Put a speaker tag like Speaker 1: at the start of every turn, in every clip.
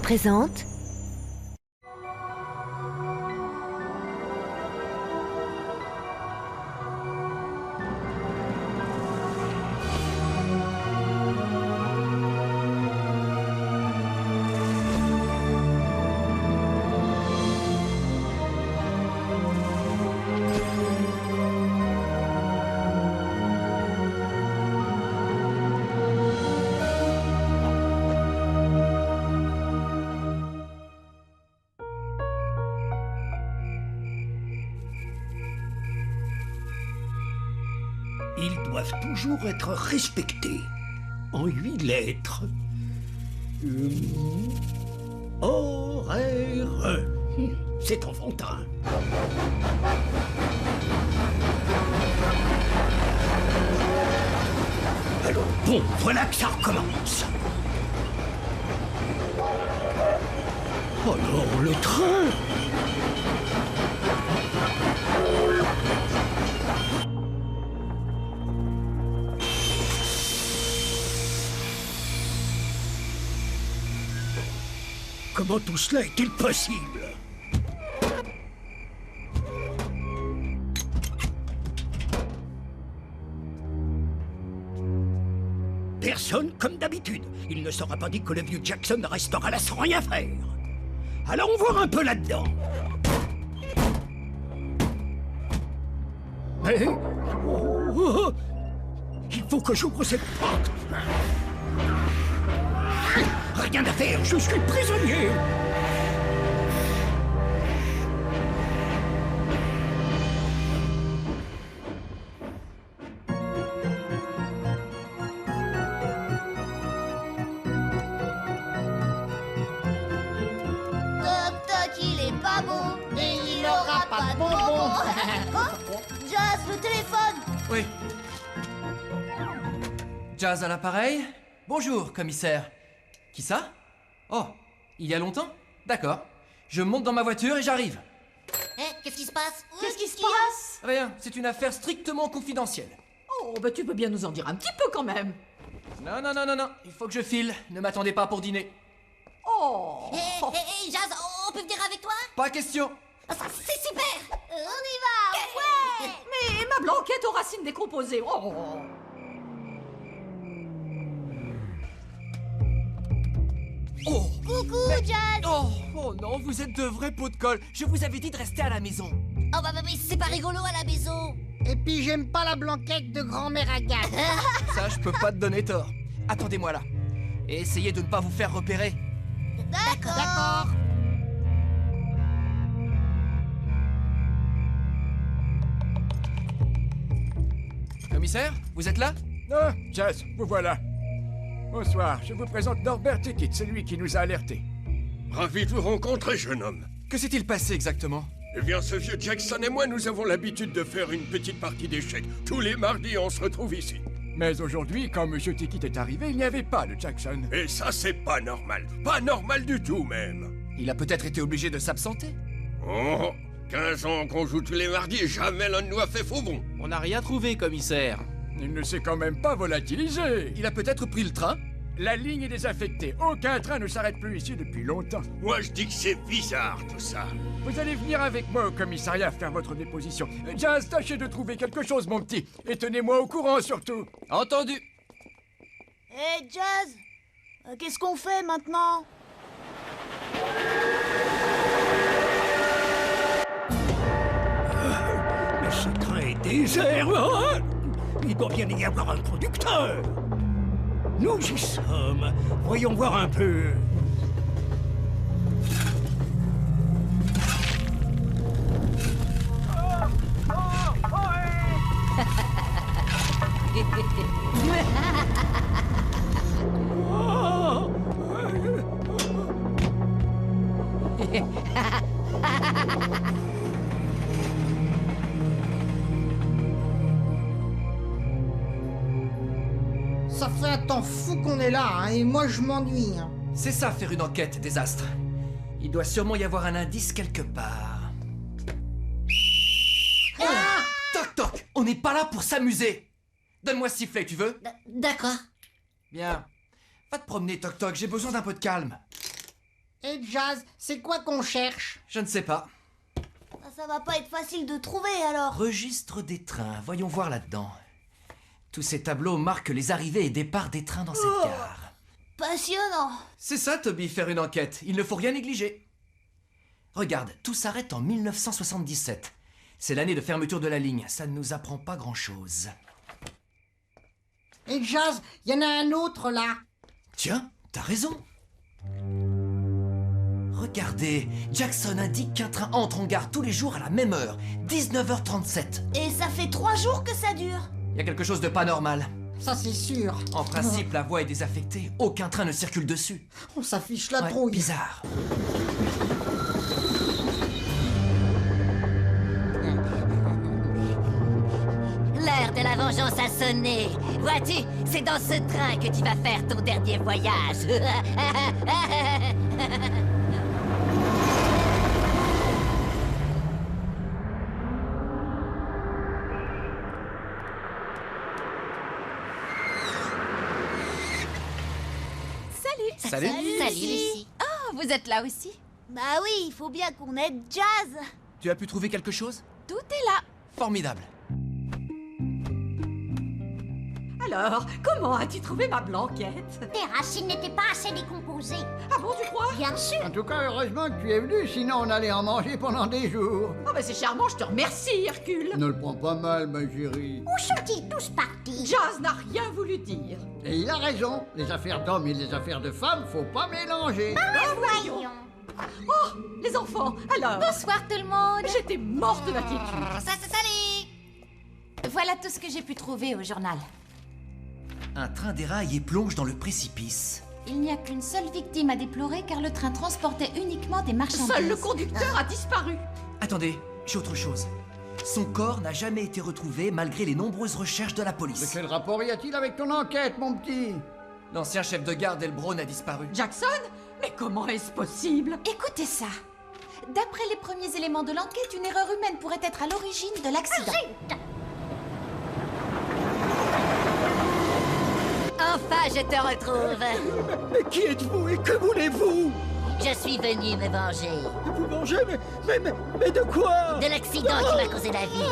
Speaker 1: présente...
Speaker 2: Ils doivent toujours être respectés. En 8 lettres. Horaire. C'est enfantin. Alors bon, voilà que ça recommence. Alors le train. Comment tout cela est-il possible? Personne comme d'habitude. Il ne sera pas dit que le vieux Jackson restera là sans rien faire. Allons voir un peu là-dedans. Mais... oh, il faut que j'ouvre cette porte. Rien à faire, je suis prisonnier.
Speaker 3: Toc toc, il est pas bon et il aura pas de bonbons. Oh, Jazz, le téléphone.
Speaker 4: Oui. Jazz à l'appareil. Bonjour, commissaire. Qui ça? Oh, il y a longtemps? D'accord. Je monte dans ma voiture et j'arrive.
Speaker 3: Qu'est-ce qui se passe?
Speaker 5: Qu'est-ce qui se passe?
Speaker 4: Rien, c'est une affaire strictement confidentielle.
Speaker 5: Oh, bah tu peux bien nous en dire un petit peu quand même.
Speaker 4: Non, non, non, non, non, il faut que je file. Ne m'attendez pas pour dîner.
Speaker 5: Oh,
Speaker 3: Jazz, on peut venir avec toi?
Speaker 4: Pas question.
Speaker 3: Ah, ça, c'est super. On y va. Ouais.
Speaker 5: mais ma blanquette aux racines décomposées. Oh.
Speaker 4: Oh,
Speaker 3: Coucou, Jazz.
Speaker 4: oh non, vous êtes de vrais pots de colle. Je vous avais dit de rester à la maison.
Speaker 3: Oh bah mais c'est pas rigolo à la maison.
Speaker 6: Et puis j'aime pas la blanquette de grand-mère Agathe.
Speaker 4: Ça, je peux pas te donner tort. Attendez-moi là. Et essayez de ne pas vous faire repérer.
Speaker 3: D'accord.
Speaker 6: D'accord.
Speaker 4: Commissaire, vous êtes là?
Speaker 7: Ah, Jazz, vous voilà. Bonsoir, je vous présente Norbert Tickit, c'est lui qui nous a alertés.
Speaker 8: Ravi de vous rencontrer, jeune homme.
Speaker 4: Que s'est-il passé exactement?
Speaker 8: Eh bien, ce vieux Jackson et moi, nous avons l'habitude de faire une petite partie d'échecs. Tous les mardis, on se retrouve ici.
Speaker 7: Mais aujourd'hui, quand Monsieur Tickit est arrivé, il n'y avait pas de Jackson.
Speaker 8: Et ça, c'est pas normal. Pas normal du tout, même.
Speaker 4: Il a peut-être été obligé de s'absenter.
Speaker 8: Oh, 15 ans qu'on joue tous les mardis et jamais l'un de nous a fait faux bond.
Speaker 9: On n'a rien trouvé, commissaire.
Speaker 7: Il ne s'est quand même pas volatilisé.
Speaker 4: Il a peut-être pris le train.
Speaker 7: La ligne est désaffectée. Aucun train ne s'arrête plus ici depuis longtemps.
Speaker 8: Moi, je dis que c'est bizarre, tout ça.
Speaker 7: Vous allez venir avec moi au commissariat faire votre déposition. Jazz, tâchez de trouver quelque chose, mon petit. Et tenez-moi au courant, surtout.
Speaker 9: Entendu.
Speaker 5: Hé, Jazz, qu'est-ce qu'on fait maintenant?
Speaker 2: Mais ce train est désert. Oh, il doit bien y avoir un conducteur. Nous y sommes. Voyons voir un peu.
Speaker 6: Ça fait un temps fou qu'on est là, hein, et moi je m'ennuie. Hein.
Speaker 4: C'est ça, faire une enquête des astres. Il doit sûrement y avoir un indice quelque part.
Speaker 3: Ah,
Speaker 4: Toc toc, on n'est pas là pour s'amuser. Donne-moi ce sifflet, tu veux?
Speaker 3: D'accord.
Speaker 4: Bien. Va te promener, Toc Toc, j'ai besoin d'un peu de calme.
Speaker 6: Et Jazz, c'est quoi qu'on cherche?
Speaker 4: Je ne sais pas.
Speaker 3: Ça va pas être facile de trouver alors.
Speaker 4: Registre des trains, voyons voir là-dedans. Tous ces tableaux marquent les arrivées et départs des trains dans cette gare.
Speaker 3: Passionnant.
Speaker 4: C'est ça, Toby, faire une enquête. Il ne faut rien négliger. Regarde, tout s'arrête en 1977. C'est l'année de fermeture de la ligne. Ça ne nous apprend pas grand-chose.
Speaker 6: Et Jazz, il y en a un autre là.
Speaker 4: Tiens, t'as raison. Regardez, Jackson indique qu'un train entre en gare tous les jours à la même heure, 19h37.
Speaker 3: Et ça fait 3 jours que ça dure.
Speaker 4: Il y a quelque chose de pas normal.
Speaker 6: Ça c'est sûr.
Speaker 4: En principe, la voie est désaffectée. Aucun train ne circule dessus.
Speaker 6: On s'affiche la
Speaker 4: Ouais,
Speaker 6: trouille.
Speaker 4: bizarre.
Speaker 1: L'heure de la vengeance a sonné. Vois-tu, c'est dans ce train que tu vas faire ton dernier voyage.
Speaker 4: Salut.
Speaker 1: Salut, Lucie.
Speaker 10: Oh, vous êtes là aussi?
Speaker 3: Bah oui, il faut bien qu'on aide Jazz.
Speaker 4: Tu as pu trouver quelque chose?
Speaker 10: Tout est là.
Speaker 4: Formidable.
Speaker 5: Alors, comment as-tu trouvé ma blanquette?
Speaker 3: Tes racines n'étaient pas assez décomposées.
Speaker 5: Ah bon, tu crois?
Speaker 3: Bien sûr.
Speaker 11: En tout cas, heureusement que tu es venu, sinon on allait en manger pendant des jours.
Speaker 5: Oh, mais c'est charmant, je te remercie, Hercule.
Speaker 11: Ne le prends pas mal, ma chérie.
Speaker 3: Où sont-ils tous partis?
Speaker 5: Jazz n'a rien voulu dire.
Speaker 11: Et il a raison. Les affaires d'hommes et les affaires de femmes, faut pas mélanger.
Speaker 3: Voyons.
Speaker 5: Oh, les enfants, alors?
Speaker 10: Bonsoir tout le monde.
Speaker 5: J'étais morte d'inquiétude.
Speaker 10: Salut. Voilà tout ce que j'ai pu trouver au journal.
Speaker 4: Un train déraille et plonge dans le précipice.
Speaker 10: Il n'y a qu'une seule victime à déplorer car le train transportait uniquement des marchandises.
Speaker 5: Seul le conducteur a disparu.
Speaker 4: Attendez, j'ai autre chose. Son corps n'a jamais été retrouvé malgré les nombreuses recherches de la
Speaker 11: Mais
Speaker 4: police.
Speaker 11: quel rapport y a-t-il avec ton enquête, mon petit?
Speaker 4: L'ancien chef de gare d'Elbron a disparu.
Speaker 5: Jackson? Mais comment est-ce possible?
Speaker 10: Écoutez ça. D'après les premiers éléments de l'enquête, une erreur humaine pourrait être à l'origine de l'accident.
Speaker 1: Enfin, je te retrouve.
Speaker 2: Mais qui êtes-vous et que voulez-vous?
Speaker 1: Je suis venu me venger
Speaker 2: Vous mangez, mais de quoi?
Speaker 1: de l'accident qui m'a causé la vie.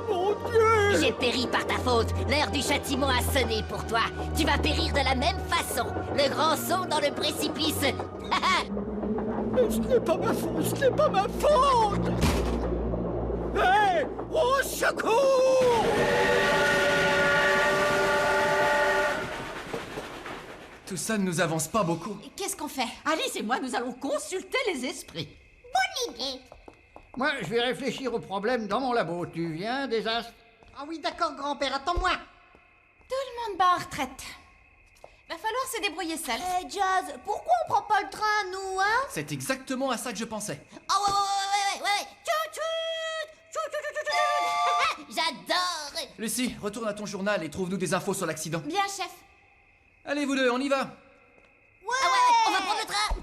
Speaker 2: Mon Dieu!
Speaker 1: J'ai péri par ta faute. L'heure du châtiment a sonné pour toi. Tu vas périr de la même façon. Le grand saut dans le précipice.
Speaker 2: Mais ce n'est pas ma faute, ce n'est pas ma faute! Hé! Au secours!
Speaker 4: Tout ça ne nous avance pas beaucoup.
Speaker 10: Qu'est-ce qu'on fait?
Speaker 5: Alice et moi, nous allons consulter les esprits.
Speaker 3: Bonne idée.
Speaker 11: Moi, je vais réfléchir au problème dans mon labo. Tu viens, Désastre?
Speaker 6: Ah oui, d'accord, grand-père, attends-moi.
Speaker 10: Tout le monde bat en retraite. Va falloir se débrouiller seul.
Speaker 3: Eh Jazz, pourquoi on prend pas le train, nous, hein?
Speaker 4: C'est exactement à ça que je pensais.
Speaker 3: Oh ouais. Tchou, tchou. J'adore.
Speaker 4: Lucie, retourne à ton journal et trouve-nous des infos sur l'accident.
Speaker 10: Bien, chef.
Speaker 4: Allez, vous deux, on y va.
Speaker 3: Ouais, on va prendre le train.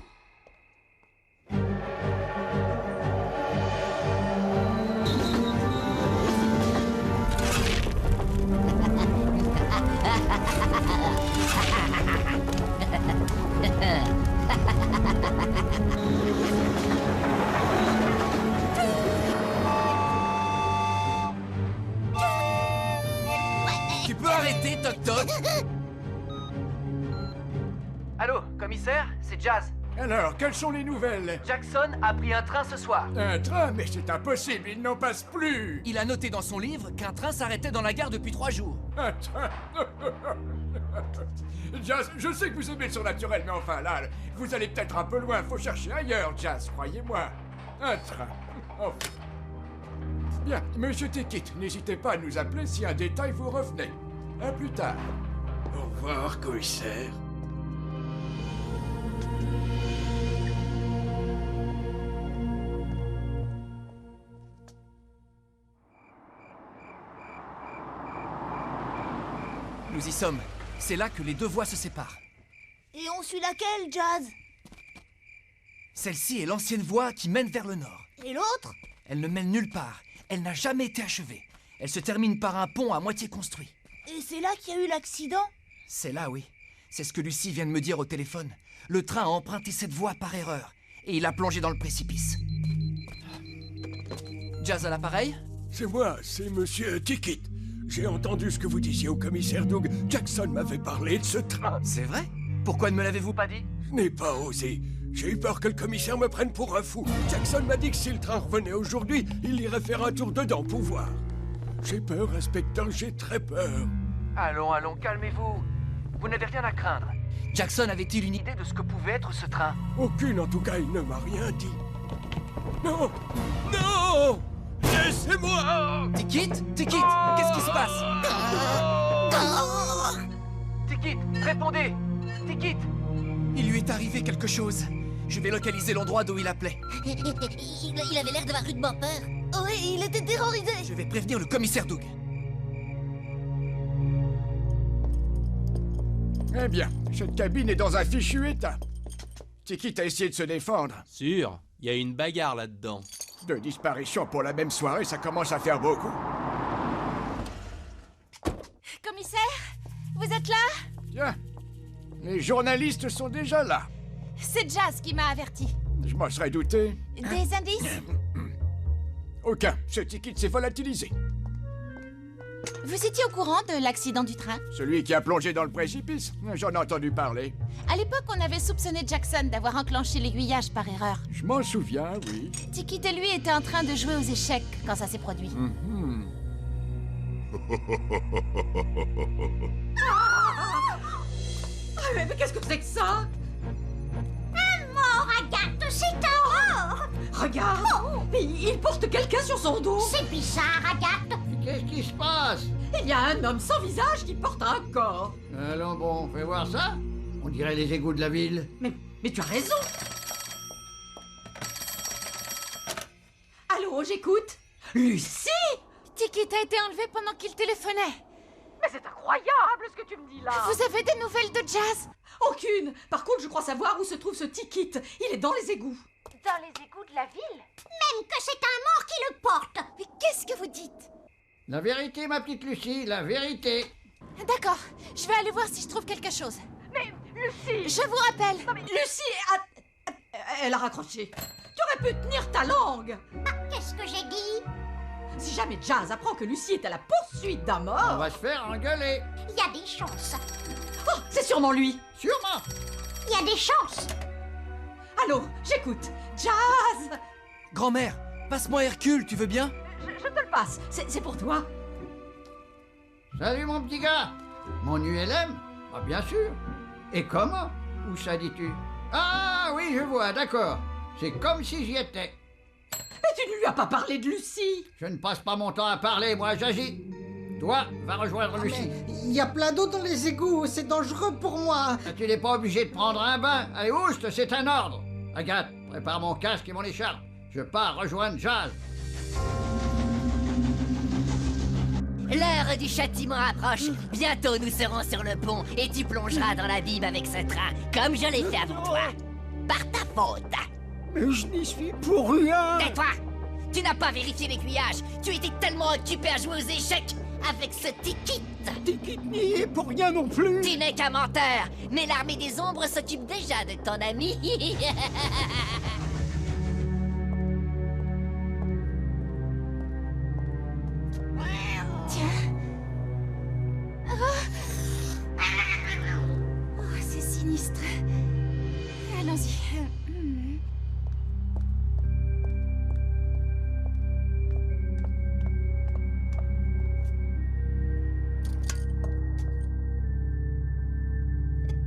Speaker 4: Tu peux arrêter, Toc Toc? Allô, commissaire, c'est Jazz.
Speaker 7: Alors, quelles sont les nouvelles?
Speaker 4: Jackson a pris un train ce soir.
Speaker 7: Un train? Mais c'est impossible, il n'en passe plus.
Speaker 4: Il a noté dans son livre qu'un train s'arrêtait dans la gare depuis 3 jours.
Speaker 7: Un train? Jazz, je sais que vous aimez le surnaturel, mais enfin là, vous allez peut-être un peu loin. Faut chercher ailleurs, Jazz, croyez-moi. Un train. Oh. Bien, monsieur Tickit, n'hésitez pas à nous appeler si un détail vous revenait. À plus tard.
Speaker 8: Au revoir, commissaire.
Speaker 4: Nous y sommes. C'est là que les deux voies se séparent.
Speaker 3: Et on suit laquelle, Jazz?
Speaker 4: Celle-ci est l'ancienne voie qui mène vers le nord.
Speaker 3: Et l'autre?
Speaker 4: Elle ne mène nulle part. Elle n'a jamais été achevée. Elle se termine par un pont à moitié construit.
Speaker 3: Et c'est là qu'il y a eu l'accident?
Speaker 4: C'est là, oui. C'est ce que Lucie vient de me dire au téléphone. Le train a emprunté cette voie par erreur. et il a plongé dans le précipice. Jazz à l'appareil?
Speaker 8: C'est moi, c'est Monsieur Tickit. J'ai entendu ce que vous disiez au commissaire Doug. Jackson m'avait parlé de ce train.
Speaker 4: C'est vrai? Pourquoi ne me l'avez-vous pas dit?
Speaker 8: Je n'ai pas osé. J'ai eu peur que le commissaire me prenne pour un fou. Jackson m'a dit que si le train revenait aujourd'hui, il irait faire un tour dedans pour voir. J'ai peur, inspecteur, j'ai très peur.
Speaker 4: Allons, allons, calmez-vous. Vous n'avez rien à craindre. Jackson avait-il une idée de ce que pouvait être ce train?
Speaker 8: Aucune, en tout cas, il ne m'a rien dit. Non! Non! Laissez-moi!
Speaker 4: Tickit? Tickit, qu'est-ce qui se passe? Tickit, répondez! Tickit! Il lui est arrivé quelque chose. Je vais localiser l'endroit d'où il appelait.
Speaker 1: Il avait l'air d'avoir rudement peur. Oui, il était terrorisé.
Speaker 4: Je vais prévenir le commissaire Doug.
Speaker 7: Eh bien, cette cabine est dans un fichu état. Tickit a essayé de se défendre.
Speaker 9: Sûr, il y a une bagarre là-dedans.
Speaker 7: 2 disparitions pour la même soirée, ça commence à faire beaucoup.
Speaker 10: Commissaire, vous êtes là?
Speaker 7: Tiens, les journalistes sont déjà là.
Speaker 10: C'est Jazz qui m'a averti.
Speaker 7: Je m'en serais douté.
Speaker 10: Des indices?
Speaker 7: Aucun, ce Tickit s'est volatilisé.
Speaker 10: Vous étiez au courant de l'accident du train?
Speaker 7: Celui qui a plongé dans le précipice, j'en ai entendu parler.
Speaker 10: À l'époque, on avait soupçonné Jackson d'avoir enclenché l'aiguillage par erreur.
Speaker 7: Je m'en souviens, oui.
Speaker 10: Tickit et lui étaient en train de jouer aux échecs quand ça s'est produit.
Speaker 5: Mais qu'est-ce que c'est que ça?
Speaker 3: Mort, Agathe, c'est un mort.
Speaker 5: Regarde! Mais il porte quelqu'un sur son dos!
Speaker 3: C'est bizarre, Agathe.
Speaker 11: Qu'est-ce qui se passe?
Speaker 5: Il y a un homme sans visage qui porte un corps!
Speaker 11: Allons bon, fais voir ça. On dirait les égouts de la ville.
Speaker 5: Mais tu as raison! Allô, j'écoute? Lucie!
Speaker 10: Tickit a été enlevé pendant qu'il téléphonait.
Speaker 5: Mais c'est incroyable ce que tu me dis là!
Speaker 10: Vous avez des nouvelles de Jazz?
Speaker 5: Aucune! Par contre, je crois savoir où se trouve ce Tickit. Il est dans les égouts.
Speaker 10: Dans les égouts de la ville?
Speaker 3: Même que c'est un mort qui le porte.
Speaker 10: Mais qu'est-ce que vous dites?
Speaker 11: La vérité, ma petite Lucie, la vérité.
Speaker 10: D'accord, je vais aller voir si je trouve quelque chose.
Speaker 5: Mais Lucie!
Speaker 10: Je vous rappelle.
Speaker 5: Non mais Lucie elle a raccroché. Tu aurais pu tenir ta langue!
Speaker 3: Qu'est-ce que j'ai dit?
Speaker 5: Si jamais Jazz apprend que Lucie est à la poursuite d'un
Speaker 11: On
Speaker 5: mort...
Speaker 11: va se faire engueuler.
Speaker 3: Il y a des chances.
Speaker 5: Oh, c'est sûrement lui!
Speaker 11: Sûrement.
Speaker 3: Il y a des chances.
Speaker 5: Allô, j'écoute. Jazz!
Speaker 4: Grand-mère, passe-moi Hercule, tu veux bien?
Speaker 5: Je te le passe, c'est pour toi.
Speaker 11: Salut mon petit gars. Mon ULM? Ah bien sûr. Et comment? Où ça dis-tu? Ah oui, je vois, d'accord. C'est comme si j'y étais.
Speaker 5: Mais tu ne lui as pas parlé de Lucie!
Speaker 11: Je ne passe pas mon temps à parler, moi j'agis. Toi, va rejoindre Lucie.
Speaker 6: Il y a plein d'eau dans les égouts, c'est dangereux pour moi.
Speaker 11: Ah, tu n'es pas obligé de prendre un bain. Allez, oust, c'est un ordre. Agathe, prépare mon casque et mon écharpe. Je pars rejoindre Jazz.
Speaker 1: L'heure du châtiment approche. Bientôt nous serons sur le pont et tu plongeras dans l'abîme avec ce train, comme je l'ai fait avant toi. Par ta faute.
Speaker 2: Mais je n'y suis pour rien.
Speaker 1: Tais-toi! Tu n'as pas vérifié l'aiguillage. Tu étais tellement occupé à jouer aux échecs avec ce Tickit.
Speaker 2: Tickit n'y est pour rien non plus.
Speaker 1: Tu n'es qu'un menteur, mais l'armée des ombres s'occupe déjà de ton ami.
Speaker 10: Tiens. Oh, c'est sinistre. Allons-y.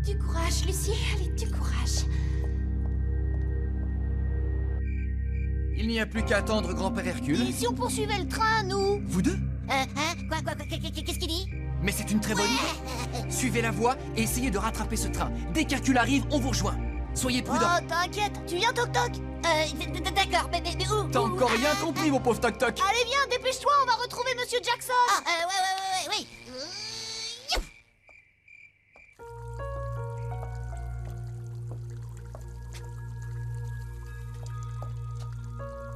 Speaker 10: Du courage, Lucie. Allez, du courage.
Speaker 4: Il n'y a plus qu'à attendre grand-père Hercule.
Speaker 3: Et si on poursuivait le train, nous?
Speaker 4: Vous deux?
Speaker 3: Quoi, qu'est-ce qu'il dit?
Speaker 4: Mais c'est une très bonne idée. Suivez la voie et essayez de rattraper ce train. Dès qu'Hercule arrive, on vous rejoint. Soyez prudents.
Speaker 3: Oh, t'inquiète, tu viens, Toc-Toc?
Speaker 1: D'accord, mais où?
Speaker 4: T'as encore rien compris, mon pauvre Toc-Toc.
Speaker 3: Allez, viens, dépêche-toi, on va retrouver Monsieur Jackson.
Speaker 1: Oui.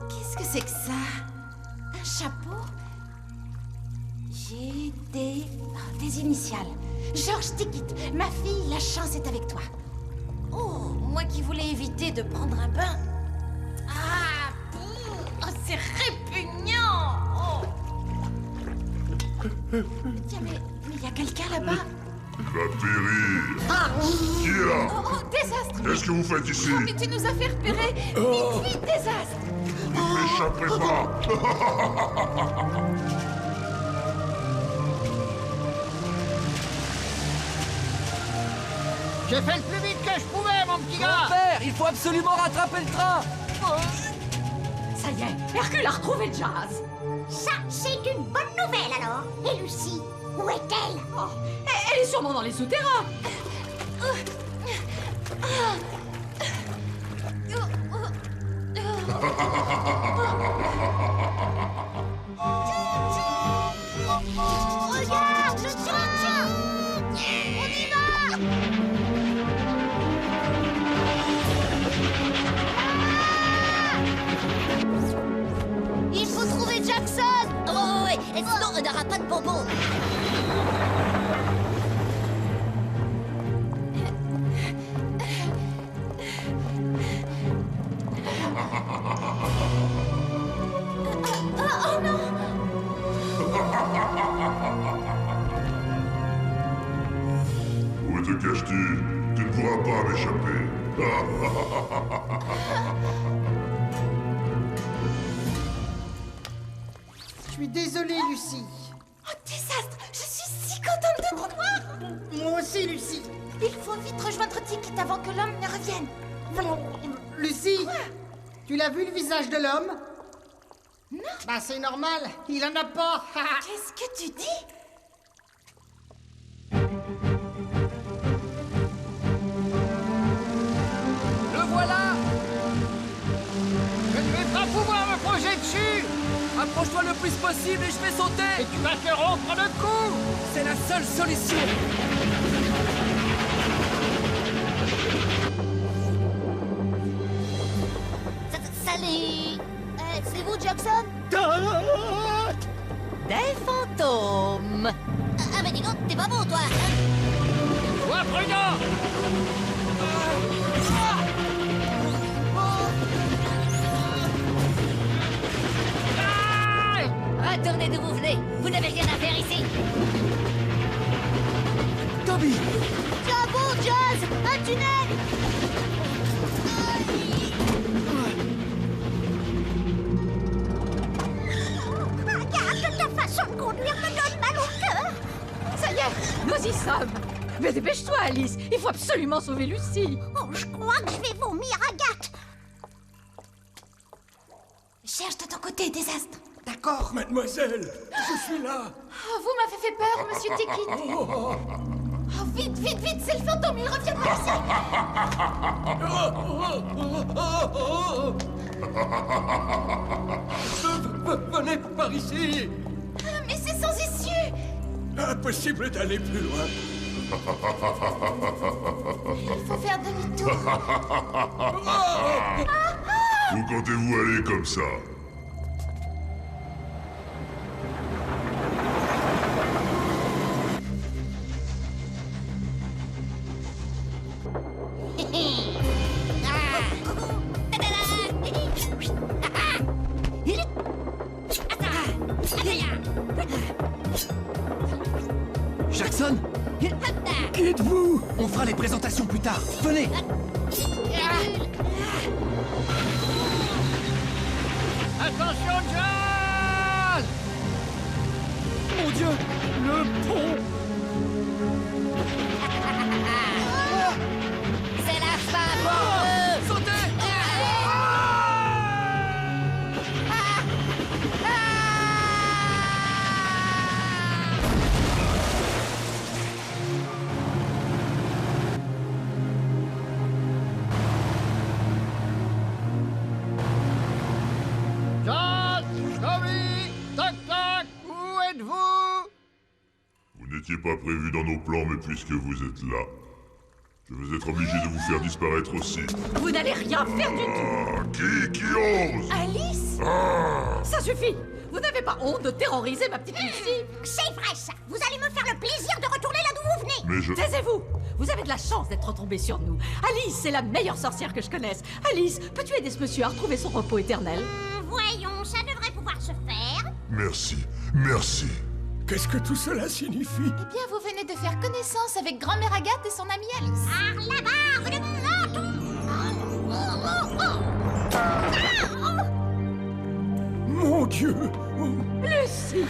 Speaker 10: Qu'est-ce que c'est que ça? Un chapeau? J'ai des initiales. Georges Tickit, ma fille, la chance est avec toi. Oh, moi qui voulais éviter de prendre un bain. c'est répugnant. Oh. Tiens, mais il y a quelqu'un là-bas.
Speaker 12: Il va périr. Qui est là?
Speaker 10: Oh, désastre.
Speaker 12: Qu'est-ce que vous faites ici?
Speaker 10: Oh, mais tu nous as fait repérer. Vite, vite, désastre.
Speaker 12: Vous ne m'échapperez pas.
Speaker 11: J'ai fait le plus vite que je pouvais, mon petit gars.
Speaker 4: Père, il faut absolument rattraper le train.
Speaker 5: Ça y est, Hercule a retrouvé Jazz.
Speaker 3: Ça, c'est une bonne nouvelle alors. Et Lucie, où est-elle?
Speaker 5: Oh, elle est sûrement dans les souterrains.
Speaker 3: Regarde, le tien. On y va. Il faut trouver Jackson.
Speaker 1: Oh, ouais, et sinon on n'aura pas de bonbons.
Speaker 3: Oh non.
Speaker 12: Où te caches-tu? Tu ne pourras pas m'échapper.
Speaker 6: Je suis désolé, Lucie.
Speaker 10: Oh, désastre. Je suis si contente de te revoir.
Speaker 6: Moi aussi, Lucie.
Speaker 10: Il faut vite rejoindre Ticket avant que l'homme ne revienne.
Speaker 6: Lucie, tu l'as vu le visage de l'homme? Non. Bah c'est normal, il en a pas.
Speaker 10: Qu'est-ce que tu dis?
Speaker 4: Le voilà.
Speaker 11: Je ne vais pas pouvoir me projeter dessus.
Speaker 4: Approche-toi le plus possible et je vais sauter.
Speaker 11: Et tu vas te rompre le cou.
Speaker 4: C'est la seule solution.
Speaker 1: Salut.
Speaker 3: C'est vous, Jackson?
Speaker 1: Des fantômes.
Speaker 3: Ah mais dis donc, t'es pas beau, toi.
Speaker 11: Sois prudent.
Speaker 1: Retournez d'où vous venez. Vous n'avez rien à faire ici.
Speaker 4: Toby.
Speaker 3: Tiens bon, Jazz, un tunnel. Regarde, ta façon de conduire me donne mal au cœur.
Speaker 5: Ça y est, nous y sommes. Mais dépêche-toi, Alice. Il faut absolument sauver Lucie.
Speaker 3: Oh, je crois que je vais vomir, Agathe.
Speaker 10: Cherche de ton côté, désastre.
Speaker 6: D'accord.
Speaker 7: Mademoiselle, je suis là.
Speaker 10: Oh, vous m'avez fait peur, monsieur Ticket. Oh, vite, vite, vite, c'est le fantôme, il revient par ici.
Speaker 7: Venez par ici.
Speaker 10: Mais c'est sans issue.
Speaker 7: Impossible d'aller plus loin.
Speaker 10: Il faut faire demi-tour.
Speaker 12: Où comptez-vous aller comme ça?
Speaker 4: Jackson. Qui êtes-vous? On fera les présentations plus tard. Venez.
Speaker 11: Attention, Jazz.
Speaker 4: Mon Dieu, le pont.
Speaker 1: C'est la fin pour eux.
Speaker 4: Sautez.
Speaker 11: Jazz, Toby, tac tac, où êtes-vous?
Speaker 12: Vous n'étiez pas prévu dans nos plans, mais puisque vous êtes là, je vais être obligé de vous faire disparaître aussi.
Speaker 5: Vous n'allez rien faire du tout.
Speaker 12: Qui ose?
Speaker 10: Alice?
Speaker 5: Ça suffit. Vous n'avez pas honte de terroriser ma petite Lucie?
Speaker 3: C'est vrai ça. Vous allez me faire le plaisir de retourner là d'où vous venez.
Speaker 12: Mais je...
Speaker 5: Taisez-vous. Vous avez de la chance d'être retombé sur nous. Alice, c'est la meilleure sorcière que je connaisse. Alice, peux-tu aider ce monsieur à retrouver son repos éternel?
Speaker 3: Voyons, ça
Speaker 12: Merci, merci.
Speaker 8: Qu'est-ce que tout cela signifie?
Speaker 10: Eh bien, vous venez de faire connaissance avec grand-mère Agathe et son amie Alice.
Speaker 3: Par la barre de mon menton.
Speaker 8: Mon Dieu!
Speaker 5: Lucie!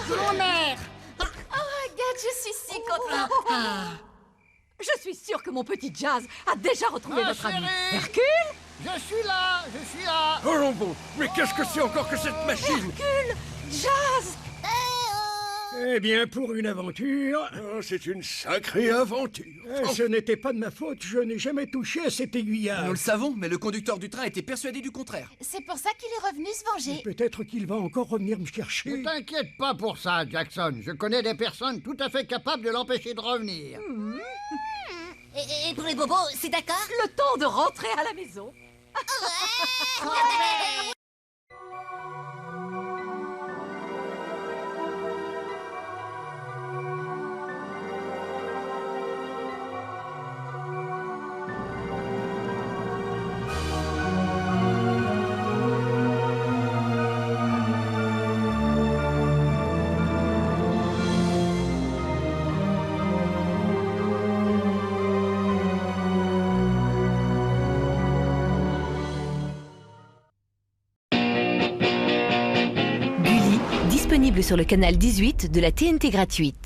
Speaker 3: Mon mère.
Speaker 10: Oh, Agathe, je suis si contente.
Speaker 5: Je suis sûre que mon petit Jazz a déjà retrouvé
Speaker 11: Ma
Speaker 5: votre ami.
Speaker 11: chérie.
Speaker 5: Hercule?
Speaker 11: Je suis là, je suis là.
Speaker 8: Oh bon, mais qu'est-ce que c'est encore que cette machine?
Speaker 5: Hercule! Jazz!
Speaker 2: Eh bien, pour une aventure...
Speaker 8: Oh, c'est une sacrée aventure.
Speaker 2: Ce n'était pas de ma faute, je n'ai jamais touché à cet aiguillage.
Speaker 4: Nous le savons, mais le conducteur du train était persuadé du contraire.
Speaker 10: C'est pour ça qu'il est revenu se venger.
Speaker 2: Peut-être qu'il va encore revenir me chercher.
Speaker 11: Ne t'inquiète pas pour ça, Jackson. Je connais des personnes tout à fait capables de l'empêcher de revenir.
Speaker 1: Et pour les bobos, c'est d'accord?
Speaker 5: Le temps de rentrer à la maison.
Speaker 13: Disponible sur le canal 18 de la TNT gratuite.